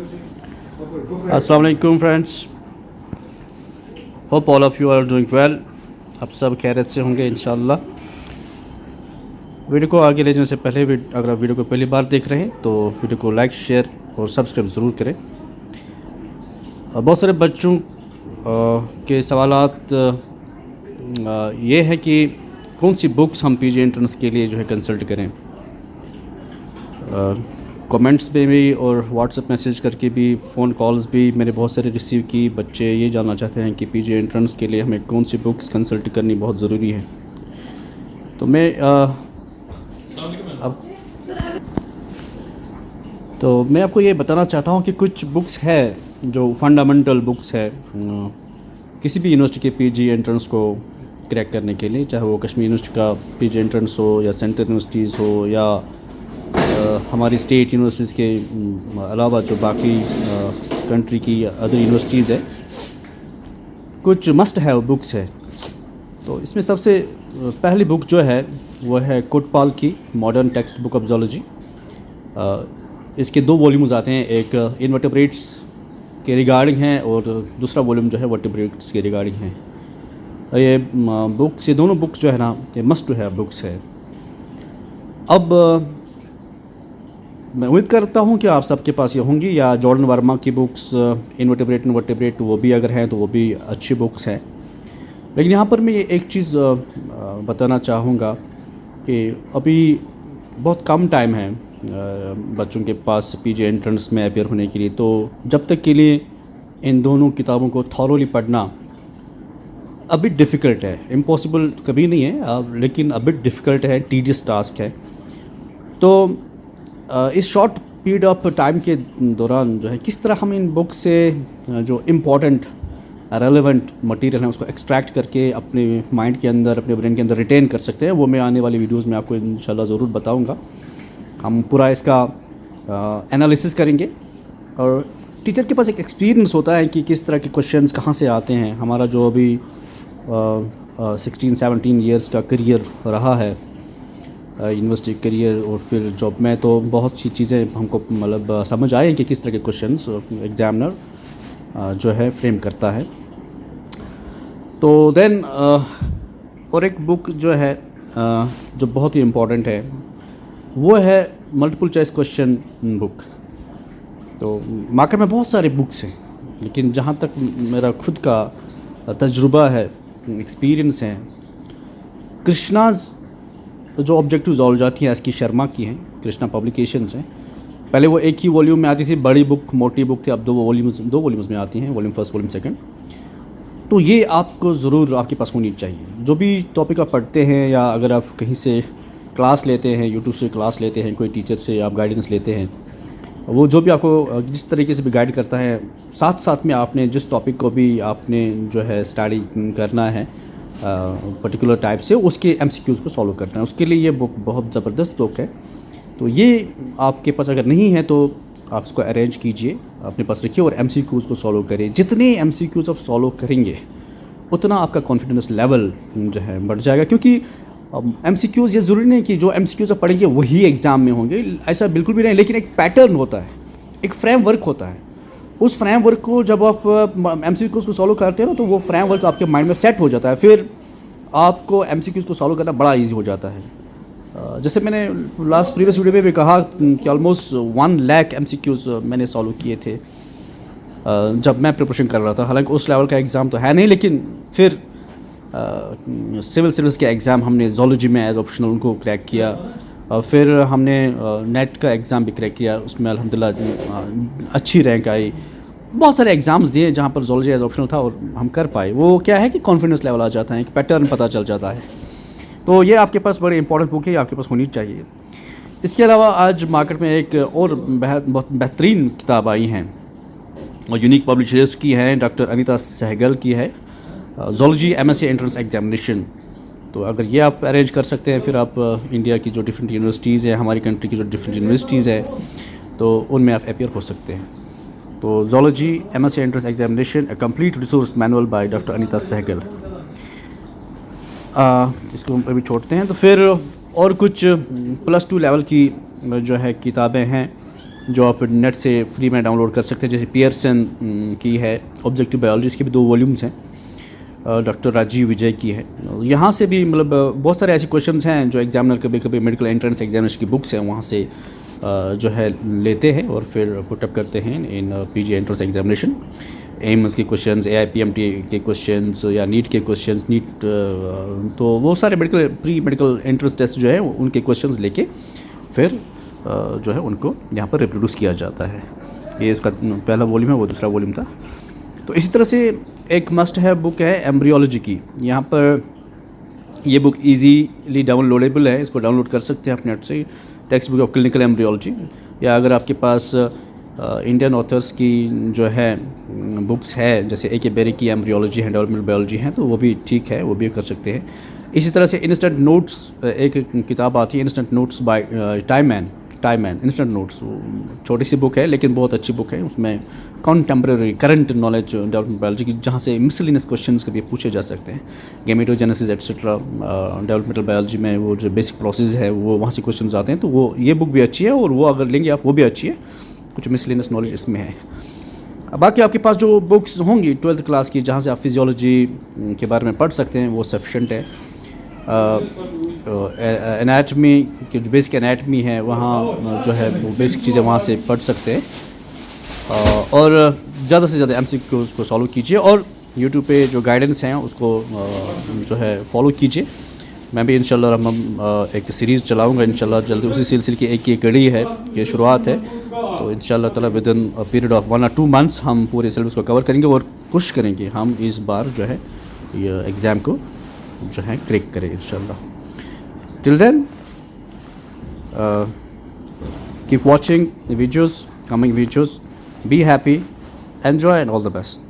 अस्सलाम वालेकुम friends, hope all of you are doing well. आप सब खैरियत से होंगे इंशाल्लाह। वीडियो को आगे ले जाने से पहले अगर आप वीडियो को पहली बार देख रहे हैं तो वीडियो को लाइक, शेयर और सब्सक्राइब ज़रूर करें। बहुत सारे बच्चों के सवालात ये है कि कौन सी बुक्स हम पीजी एंट्रेंस के लिए जो है कंसल्ट करें। कमेंट्स में भी और व्हाट्सएप मैसेज करके भी, फ़ोन कॉल्स भी मैंने बहुत सारे रिसीव की। बच्चे ये जानना चाहते हैं कि पीजी एंट्रेंस के लिए हमें कौन सी बुक्स कंसल्ट करनी बहुत ज़रूरी है। तो मैं आपको ये बताना चाहता हूँ कि कुछ बुक्स है जो फंडामेंटल बुक्स है किसी भी यूनिवर्सिटी के पीजी एंट्रेंस को क्रैक करने के लिए, चाहे वो कश्मीर यूनिवर्सिटी का पीजी एंट्रेंस हो या सेंट्रल यूनिवर्सिटीज़ हो या हमारी स्टेट यूनिवर्सिटीज़ के अलावा जो बाकी कंट्री की अदर यूनिवर्सिटीज़ है, कुछ मस्ट हैव बुक्स है। तो इसमें सबसे पहली बुक जो है वो है कोटपाल की modern text book of zoology. इसके 2 वॉल्यूम्स आते हैं, एक इनवर्टेब्रेट्स के रिगार्डिंग है और दूसरा वॉल्यूम जो है वर्टेब्रेट्स के रिगार्डिंग है। ये बुक्स, ये दोनों बुक्स जो है ना, ये मस्ट टू हैव बुक्स है। अब मैं उम्मीद करता हूँ कि आप सबके पास ये होंगी, या जॉर्डन वर्मा की बुक्स इनवर्टेब्रेट वो भी अगर हैं तो वो भी अच्छी बुक्स हैं। लेकिन यहाँ पर मैं एक चीज़ बताना चाहूँगा कि अभी बहुत कम टाइम है बच्चों के पास पीजी एंट्रेंस में अपेयर होने के लिए। तो जब तक के लिए इन दोनों किताबों को थॉरोली पढ़ना अ बिट डिफ़िकल्ट है, इम्पॉसिबल कभी नहीं है, लेकिन अ बिट डिफ़िकल्ट है, टीडियस टास्क है। तो इस शॉर्ट पीरियड ऑफ टाइम के दौरान जो है किस तरह हम इन बुक से जो इम्पॉर्टेंट रेलेवेंट मटेरियल है उसको एक्सट्रैक्ट करके अपने माइंड के अंदर, अपने ब्रेन के अंदर रिटेन कर सकते हैं, वो मैं आने वाली वीडियोस में आपको इंशाल्लाह ज़रूर बताऊंगा। हम पूरा इसका एनालिसिस करेंगे और टीचर के पास एक एक्सपीरियंस होता है कि किस तरह के क्वेश्चंस कहाँ से आते हैं। हमारा जो अभी 16-17 ईयर्स का करियर रहा है, यूनिवर्सिटी करियर और फिर जॉब में, तो बहुत सी चीज़ें हमको मतलब समझ आए कि किस तरह के क्वेश्चंस एग्ज़ामिनर जो है फ्रेम करता है। तो देन और एक बुक जो है जो बहुत ही इम्पॉर्टेंट है वो है मल्टीपल चॉइस क्वेश्चन बुक। तो मार्केट में बहुत सारे बुक्स हैं, लेकिन जहाँ तक मेरा खुद का तजुर्बा है, एक्सपीरियंस है, कृष्णाज़ जो ऑब्जेक्टिव ज़ूलॉजी थी एस की शर्मा की हैं, कृष्णा पब्लिकेशंस हैं। पहले वो एक ही वॉल्यूम में आती थी, बड़ी बुक, मोटी बुक थी। अब 2 वॉल्यूम्स में आती हैं, वॉल्यूम फर्स्ट, वॉल्यूम सेकंड। तो ये आपको ज़रूर आपके पास होनी चाहिए। जो भी टॉपिक आप पढ़ते हैं या अगर आप कहीं से क्लास लेते हैं, यूट्यूब से क्लास लेते हैं, कोई टीचर से आप गाइडेंस लेते हैं, वो जो भी आपको जिस तरीके से भी गाइड करता है, साथ साथ में आपने जिस टॉपिक को भी आपने जो है स्टडी करना है पर्टिकुलर टाइप से, उसके एमसीक्यूज़ को सॉल्व करना है, उसके लिए ये बुक बहुत ज़बरदस्त बुक है। तो ये आपके पास अगर नहीं है तो आप इसको अरेंज कीजिए, अपने पास रखिए और एमसीक्यूज़ को सॉल्व करिए। जितने एमसीक्यूज़ आप सॉल्व करेंगे उतना आपका कॉन्फिडेंस लेवल जो है बढ़ जाएगा, क्योंकि एमसीक्यूज़ ये ज़रूरी नहीं कि जो एमसीक्यूज़ आप पढ़ेंगे वही एग्ज़ाम में होंगे, ऐसा बिल्कुल भी नहीं। लेकिन एक पैटर्न होता है, एक फ्रेमवर्क होता है। उस फ्रेमवर्क को जब आप एमसीक्यूज़ को सॉल्व करते हैं ना, तो वो फ्रेमवर्क आपके माइंड में सेट हो जाता है, फिर आपको एमसीक्यूज़ को सॉल्व करना बड़ा ईजी हो जाता है। जैसे मैंने लास्ट प्रीवियस वीडियो में भी कहा कि ऑलमोस्ट 1 लाख एमसीक्यूज़ मैंने सॉल्व किए थे जब मैं प्रिपरेशन कर रहा था। हालांकि उस लेवल का एग्ज़ाम तो है नहीं, लेकिन फिर सिविल सर्विस के एग्ज़ाम हमने ज़ूलॉजी में एज ऑप्शनल उनको क्रैक किया, और फिर हमने नेट का एग्ज़ाम भी क्रैक किया, उसमें अल्हम्दुलिल्लाह अच्छी रैंक आई। बहुत सारे एग्ज़ाम्स दिए जहाँ पर ज़ूलॉजी एज ऑप्शनल था और हम कर पाए। वो क्या है कि कॉन्फिडेंस लेवल आ जाता है, एक पैटर्न पता चल जाता है। तो ये आपके पास बड़ी इंपॉर्टेंट बुक है, आपके पास होनी चाहिए। इसके अलावा आज मार्केट में एक और बहुत बेहतरीन किताब आई हैं और यूनिक पब्लिशर्स की है, डॉक्टर अनीता सहगल की है, ज़ूलॉजी एमएससी एंट्रेंस एग्जामिनेशन। तो अगर ये आप अरेंज कर सकते हैं, फिर आप इंडिया की जो डिफरेंट यूनिवर्सिटीज़ हैं, हमारी कंट्री की जो डिफरेंट यूनिवर्सिटीज़ हैं, तो उनमें आप अपेयर हो सकते हैं। तो zoology MSc entrance examination a complete resource manual by doctor Anita Sehgal, इसको अभी छोड़ते हैं। तो फिर और कुछ +2 लेवल की जो है किताबें हैं जो आप नेट से फ्री में डाउनलोड कर सकते हैं, जैसे पियर्सन की है ऑब्जेक्टिव बायोलॉजी, इसके भी 2 वॉल्यूम्स हैं, डॉक्टर राजीव विजय की है। यहाँ से भी मतलब बहुत सारे ऐसे क्वेश्चंस हैं जो एग्जामिनर कभी कभी मेडिकल एंट्रेंस एग्जामिनेशन की बुक्स हैं वहाँ से जो है लेते हैं और फिर पुटअप करते हैं in PG entrance examination. AIIMS के क्वेश्चंस, एआईपीएमटी के क्वेश्चंस या नीट के क्वेश्चंस, तो वो सारे medical pre medical entrance test जो है उनके क्वेश्चंस लेके फिर जो है उनको यहाँ पर रिप्रोड्यूस किया जाता है। ये इसका पहला वॉल्यूम है, वो दूसरा वॉल्यूम था। तो इसी तरह से एक मस्ट है बुक है एम्ब्रियोलॉजी की। यहाँ पर ये बुक इजीली डाउनलोडेबल है, इसको डाउनलोड कर सकते हैं अपने नेट से, text book of clinical embryology. या अगर आपके पास इंडियन ऑथर्स की जो है बुक्स है, जैसे ए के बेरी की एम्ब्रियोलॉजी है, डेवलपमेंटल बायोलॉजी है, तो वो भी ठीक है, वो भी कर सकते हैं। इसी तरह से इंस्टेंट नोट्स एक किताब आती है, इंस्टेंट नोट्स बाय टाइमैन इंस्टेंट नोट्स। छोटी सी बुक है लेकिन बहुत अच्छी बुक है। उसमें contemporary current knowledge development biology की, जहाँ से मिसलिनियस क्वेश्चंस कभी पूछे जा सकते हैं, गेमेटोजेनेसिस एटसेट्रा, डेवलपमेंटल बायोलॉजी में वो जो बेसिक प्रोसेस है वो वहाँ से क्वेश्चंस आते हैं। तो वो ये बुक भी अच्छी है और वो अगर लेंगे आप वो भी अच्छी है, कुछ मिसलिनियस नॉलेज इसमें है। बाकी आपके पास जो बुक्स होंगी 12th क्लास की, जहाँ से आप फिजियोलॉजी के बारे में पढ़ सकते हैं, वो सफिशेंट है। एनाटमी की जो बेसिक एनाटमी है वहाँ जो है वो बेसिक चीज़ें वहाँ से पढ़ सकते हैं। और ज़्यादा से ज़्यादा एमसीक्यूज़ को सॉल्व कीजिए और यूट्यूब पे जो गाइडेंस हैं उसको जो है फॉलो कीजिए। मैं भी इंशाल्लाह एक सीरीज़ चलाऊँगा इंशाल्लाह जल्दी, उसी सिलसिले की एक ये कड़ी है, ये शुरुआत है। तो इंशाल्लाह ताला with in a period of 1 or 2 months हम पूरे सिलेबस को कवर करेंगे और कोशिश करेंगे हम इस बार जो है ये एग्ज़ाम को जो है क्रैक करें इंशाल्लाह। Till then keep watching videos, coming videos, be happy, enjoy and all the best.